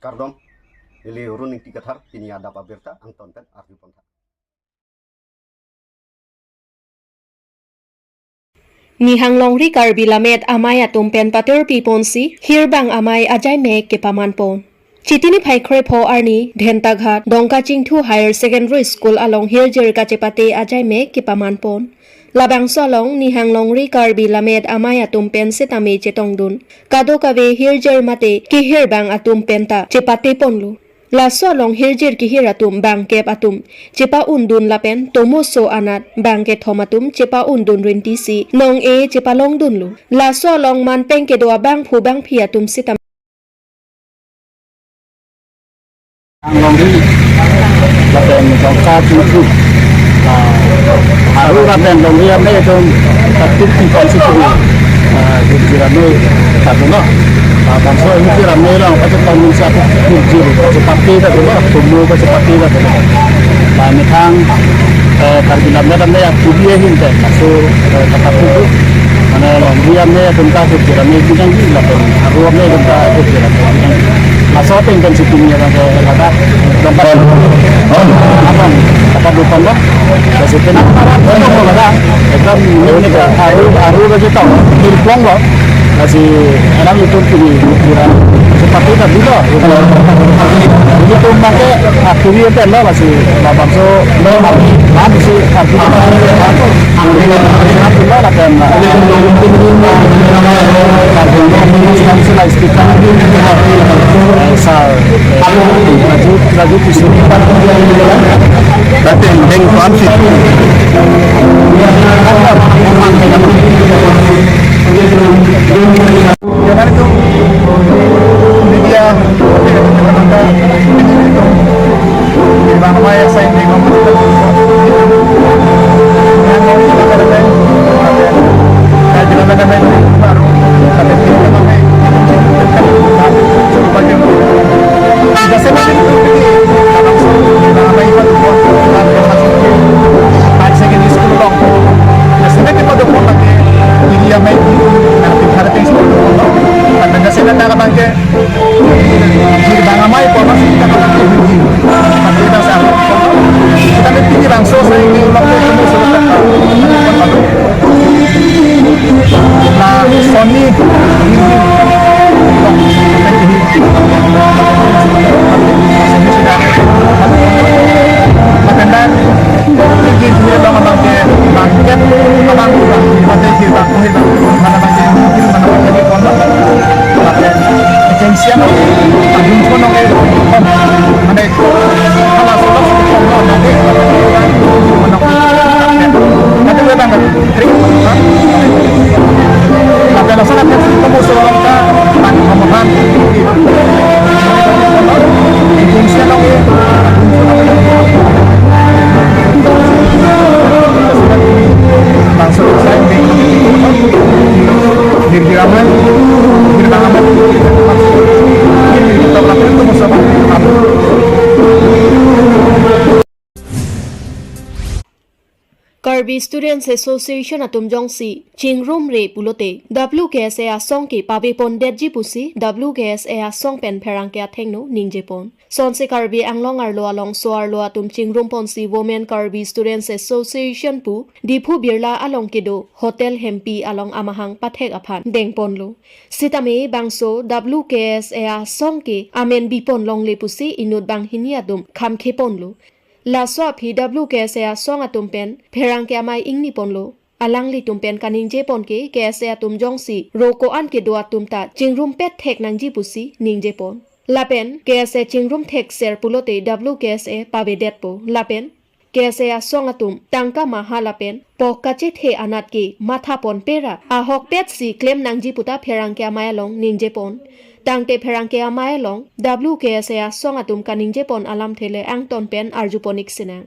Kardom, ili runing tikathar, tini ada pabirta, ang tonten arju ponta. Ni hanglong ri Karbi lamet amay atum pen pater piponsi, hirbang amay ajay mek ke pamanpon. Chitini phaikre pho arni Dhentaghat Dongka Chingthu Higher Secondary School along Hirjer Kachepate ajay mek ke pamanpon. Labang solong ni hanglong ri Karbi lamet amay atum pen setame chetongdun. Kado kave Hirjer mate ki hirbang atum penta chepate ponlu. La solong hirjir ki hiratum bangkep atum cepa undun lapen tomoso anat bangket homatum cepa undun rintisi nong e cepa long dunlu la solong man pengke doa bang pu bang piatum sitam Anglong ini lapen Dongka Chingthu haru lapen Dongka me itu tatip konsi tu jirame taduno bangsa ini jirame lah macam tahun siapa jir cepati tadi lah tumbuh cepati tadi lah metang Karbi lamda ya kudiah hinte masuk kata kudu mana Dongka me Dongka jirame bidang ni lapen haru me Dongka jirame bidang masuk intensitinya sampai kata tempat apa bukan lah masih tenang apa ada ekam ini haru lagi tahu hirplong lah masih orang itu kira seperti tadi lah ini tuh pakai akhirnya itu lah masih lapang so masih akhirnya lah kan laju pisau tapi yang konflik jangan itu media bang Maya saya ini Karbi Students Association atum jongsi chingrum re pulote WKS asong ke pabe pon detji pusi WKS asong pen pherang ke athengno ningjepon sonse Karbi Anglong arlo along soar lo atum chingrum ponsi Women Karbi Students Association pu dipu birla along kedo hotel hempi along amahang pathek aphan dengponlo sitame bangso WKS asong ke amen bipon long le pusi inut bang hiniadum khamkheponlo la so PW ke se song atum pen pherang ke amai ingni ponlo alang li tumpen kaning je pon ke se atum jongsi roko an ke do atum ta chingrum pet thek nangji pusi ning je pon lapen ke se chingrum thek ser pulote WKS pabe det po lapen ke se song atum tangka maha lapen pokache the anat ke matha pon pera a hok pet si claim nangji puta pherang ke amai long ning je pon tangte pherang ke amai long WKS song atum kaning je pon alam thele ang ton pen arjuponik sina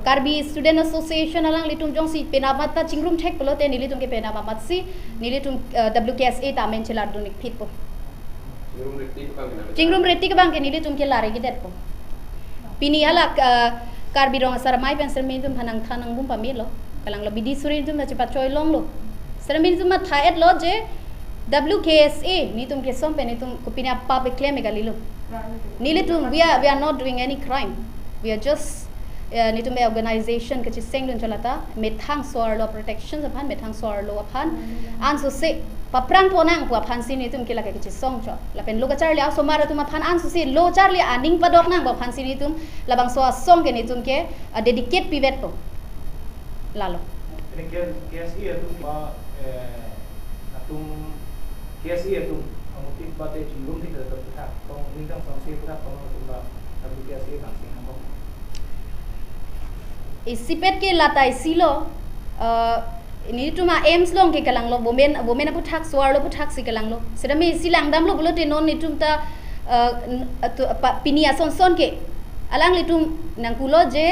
Karbi Student Association alang litum jong si penamata chingrum thek pelote nilitum ke penamat si nilitum WKSA tamen chelar dunik fit po chingrum reti ke bang ke nilitum ke lare gidet po pini ala Karbi rong saramai pen sermintum hanang thanang bum pamilo kalang lebih disurin tum cepat coy long lo sermintum ma thaet lo je WKSA ni tum ke som pe ni tum ko pinya public claim ga lilo ni tum we are not doing any crime, we are just ni tum organization ke chi seng dun chalata methang swar law protection aphan methang swar law aphan an so se paprang ponang pu aphan sin ni tum ke la ke chi song cho la pen lo ka char le so mara tum aphan an so se lo char le aning padok nang ba aphan sin ni tum la bang so song ke ni tum ke dedicate pivot to lalo ini KSI itu atum KSI itu motif bate cilum di dalam pihak tong lingkang sanksi pihak tong tumba tapi KSI kan sing ngomong isipet ke latai silo ini tuma aims long ke kalang lo bomen apu thak swar lo thak si kalang lo sedami silang dam lo bulote non ni tum ta pinia son ke alang litum nang kulo je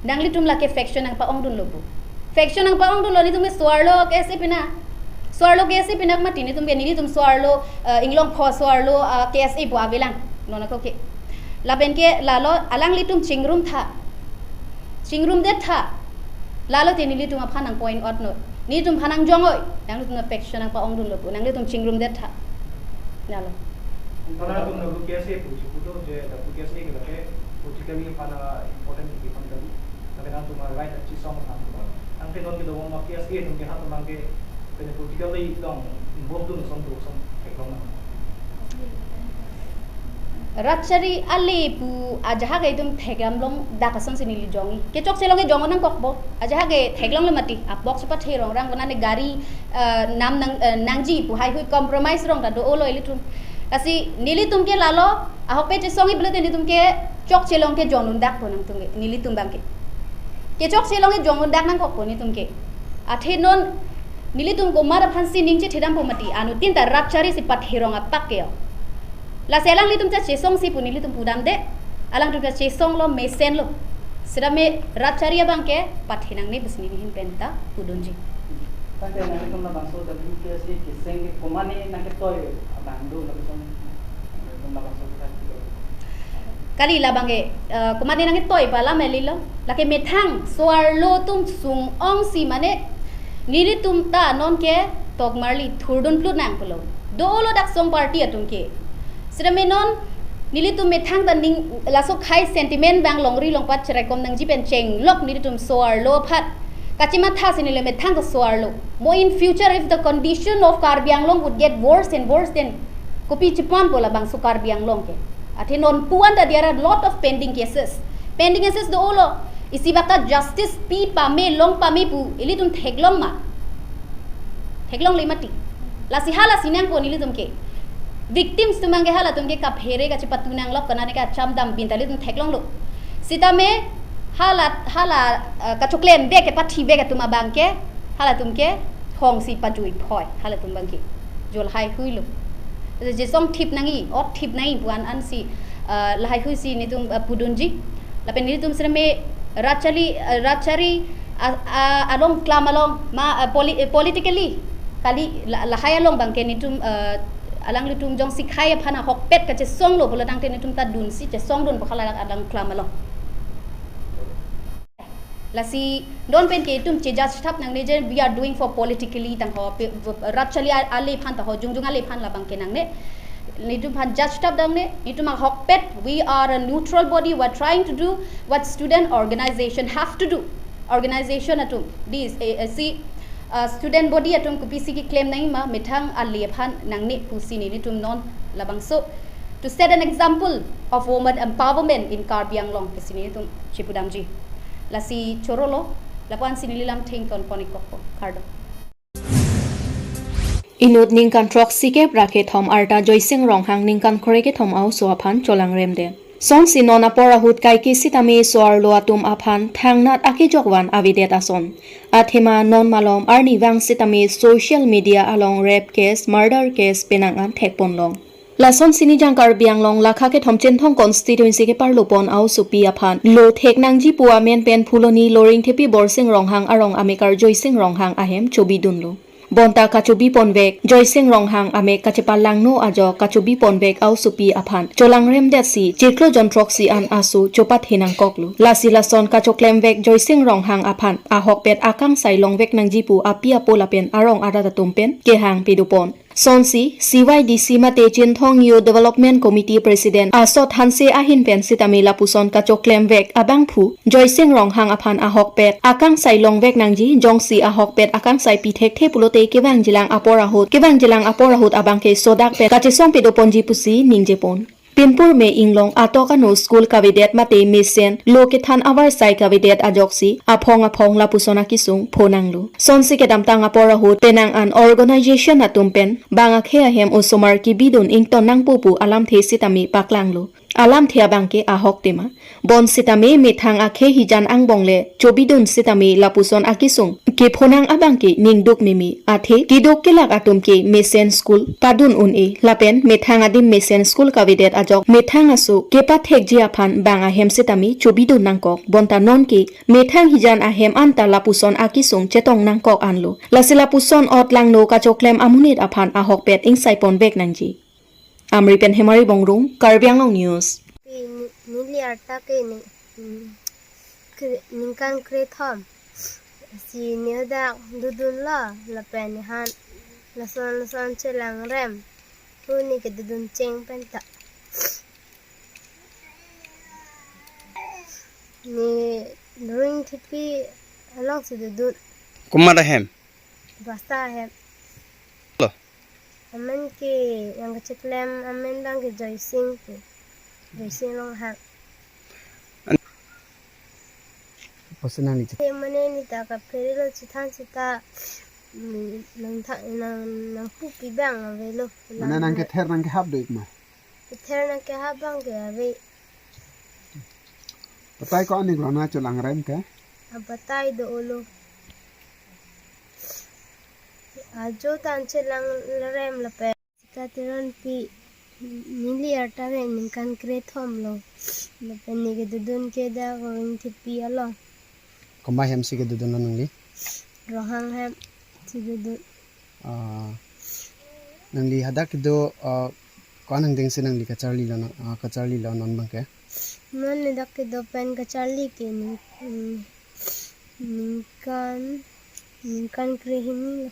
nang litum la ke faction nang pa ong dun lo bu faction nang pa ong dun lo ni tum swar lo ke se pina swar lo ke se pina ma tini tum be ni tum swar lo inglong kho swar lo KSA bu avelang nona ko ke laben ke lalo alang litum chingrum tha chingrum det tha lalo tini litum aphanang point out no ni tum phanang jongoi nang litum faction nang pa ong dun lo bu nang litum chingrum det tha lalo karena tuh KSI puji puto je KSI ke lake politically pana important di pan kali tapi nanti mah right achi song kan ang tenon kita wong mak KSI tum ke hat mang ke politically dong involved dun som eklong Ratchari ali pu ajaha ge tum thegam long da kasang sinili jongi ke chok selong ge jong nang kok bo ajaha ge theglong le mati a box pa therong rang bana ne gari nam nangji pu hai hui compromise rong da do olo eli tum asi nili tum ke lalo a hok pe che songi bele ni tum ke chok selong ke jonun dak po nang tum ge nili tum bang ke chok selong ge jonun dak nang kok po ni tum ke a thenon nili tum ko mara phansi ning che thedam po mati anu tin ta ratchari si pat herong a pak ke la selang litum ta chesong si puni litum pudam de alang tu ta chesong lo mesen lo sira me ratcharia bangke pathinang ne bisni hin penta pudunji Tante na ito na bangso WKSA kiseng kumani na kitoy abando na bisong na bangso kali la bange kumani nang toy pala melilo lake methang swar lo tum sung ong si mane nili tum ta non ke tok marli thurdun plut nang pulo dolo dak song party atum ke sira menon nili tum methang da ning la so khai sentiment bang longri longpat chrai kom nang ji pen cheng lok nili tum swar lo phat kachima tha sinile methang ka swar lo mo in future if the condition of Karbi Anglong would get worse and worse then kopi chipam bola bang so Karbi Anglong ke Athenon puanda there are lot of pending cases the olo isibaka justice pi pame long pame pu ilitum theglong lemati la sihala sinang ko nilitum ke victims tumange hala tumge ka phere ka chipatunang lok kana ne ka chamdam bintali tum theglong lo sitame hala ka choklem de ke pathi be ka tuma bangke hala tumke hong si pajui phoi hala tum bangke jol hai huilo je som thip nangi ot thip nai buan an si lahai hui si nitum pudunji lapen nitum sreme rachari along klamalong ma politically kali lahai along bangke nitum alang litum jong sikhaya phana hok pet ka che song lo bola tang te nitum ta dun si che song dun bakhala alang klamalong lasi don pen ke tum che judge thap nang ne je we are doing for politically tang ho rachali ali phan ta ho jungjung ali phan la bang ke nang ne nitum phan judge thap dang ne nitum hok pet we are a neutral body we are trying to do what student organization have to do organization atum this see student body atum ku pc ki claim nai ma mithang ali phan nang ne pusi ni nitum non labang so to set an example of women empowerment in Karbi Anglong kisini tum chipudamji lasi chorolo lapuan sinilam thing ton ponikoko kardo inut ningkan trok sike brakhe thom arta joising ronghang ningkan khoreke thom au so aphan cholang remde son sinona pora hut kai ki sitame swar lo atum aphan thangnat aki jokwan avidet ason athema non malom arni wang sitame social media along rape case murder case penangan thekpon long Lason sinijang Karbi Anglong lakha ke thomchen thong constituency ke parlopon au supi aphan lo theknangji puwa men pen phuloni loring thepi borsing ronghang arong amekar joising ronghang ahem chobi dunlo bonta kachobi ponvek joising ronghang ame kachepal langno ajo kachobi ponvek au supi aphan cholang rem detsi cheklo jontrok si an asu chopat hinang koklu lasi lason kachoklem vek joising ronghang aphan ahok pet akang sai longvek nangji pu apia polapen arong arata tumpen ke hang pidupon Sonsi CYDC mate Jinthong New Development Committee President Asot Hanse Ahin Pen Sitami Lapuson Kachoklem Vek Abang Phu Joy Sing Rong Hang Aphan Ahok Pet Akang Sai Long Vek Nangji Jongsi Ahok Pet Akang Sai Pitek Te Pulote Kewang Jilang Aporahut Abang Ke Sodak Pet Kachisong Pedo Ponji Pusi Ningjepon Pinpur me Inglong atokano school kavidet mate misen lokithan awar sai kavidet ajoksi aphong lapusona kisung phonanglu sonsi kedam tang aporahut penang an organization atumpen banga khea hem usomar ki bidun ington nang pupu alam the sitami paklanglu alam thea bangke ahok tema bon sitami mithang akhe hijan angbongle chobidun sitami lapuson akisung ke phonang abangke ningduk mimi athe kidok kelak atumke mesen school padun une lapen mithang adim mesen school kavidet ajok mithang asu kepa thekji aphan banga hem sitami chobidun nangkok bonta nonke mithang hijan ahem anta lapuson akisung chetong nangkok anlu lasila puson otlangno kachoklem amunit aphan ahok pet insai pon bek nangji Amri pen hemari bongrung Karbi Anglong News Nili arta ke ni ningkan kreathom si nilda dudun la pen han lason chelang rem huni ke dudun cheng penta ni drawing thipi along si dudun kumara hem basta hem amen ke yang keceklem amen dang ke joysing long hang pasenang ni mane ni ta ka perilo chithan chita nang pu pi bang avelo mana nang ke ther nang ke hab doik ma ther nang ke ha bang ke ave patai ko ani glona cholang rem ke abatai do olo ajo tan chelang rem la pe katiron pi nili artave ninkan krethom lo la pe ni ke dudun ke da going thi pi alo komba hem si ke dudun nang li rohang hem thi dudun nang li hadak do ko nang ding sin nang li ka charli la non bang ke non ne dak ke do pen ka charli ke ninkan krehini lo